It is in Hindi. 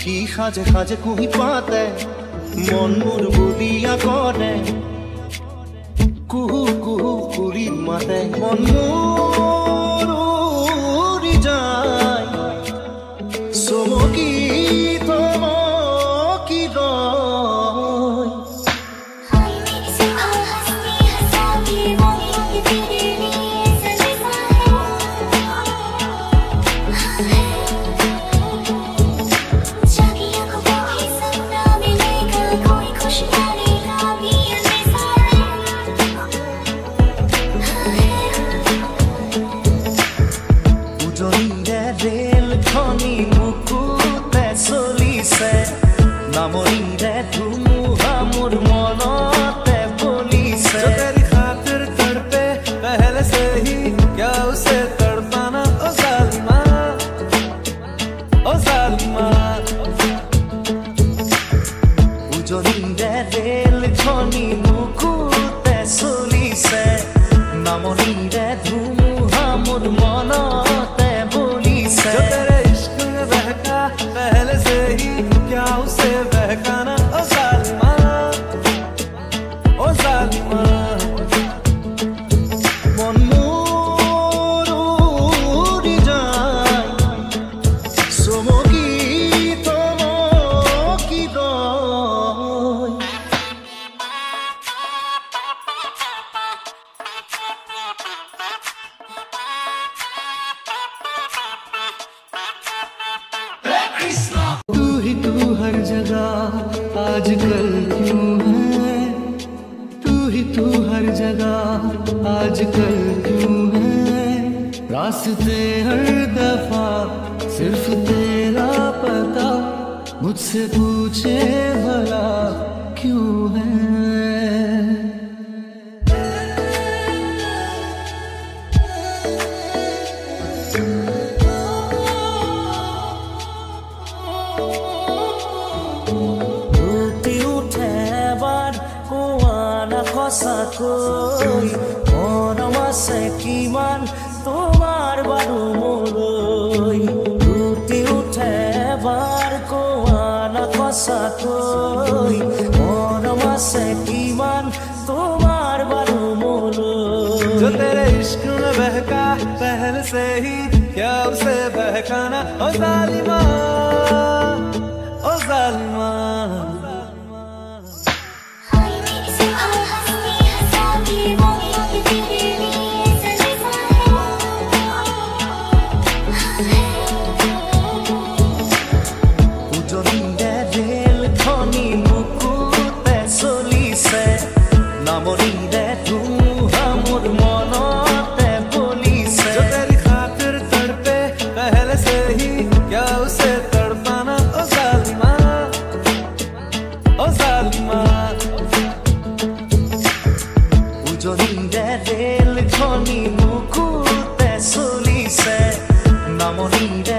কি সাজে সাজে কুহি পাতে মন মোৰ বুলিয়া কৰে কুহু কুহু কুৰি মাতে মন মোৰ উৰি যায় চমকি থমকি ৰয় नामोरीरे धुमुहा मोर मनते बोलीसे जो तेरी खातिर तड़पे पहले से ही क्या उसे तड़पाना ओ जालिमा ओ जालिमा उजोनीरे रेल खनी मुकुते सोलीसे नामोरीरे धुमुहा मोर मनते बोलीसे जो तेरे इश्क में बहका पहले से ही क्या उसे बहकाना ओ जालिमा ओ जालिमा मन मोर उड़ी যায় চমকি থমকি ৰয় हर जगह आजकल क्यों है तू ही तू हर जगह आजकल क्यों है रास्ते हर दफा सिर्फ तेरा पता मुझसे पूछे भला क्यों है মনমাছে কিমান তোমাৰ বাৰু মোলৈ উঠি উঠে বাৰ কোৱানা সঁচাকৈ মনমাছে কিমান তোমাৰ বাৰু মোলৈ जो तेरे इश्क में बहका पहले से ही क्या उसे बहकाना ओ जालिमा ओ जालिमा नामोरीरे धुमुहा मोर मनते बोलीसे जो तेरी खातिर तड़पे पहले से ही क्या उसे तड़पाना ओ जालिमा ओ जालिमा उजोनीरे रेल खनी मुकुते चलिसे नामोरीरे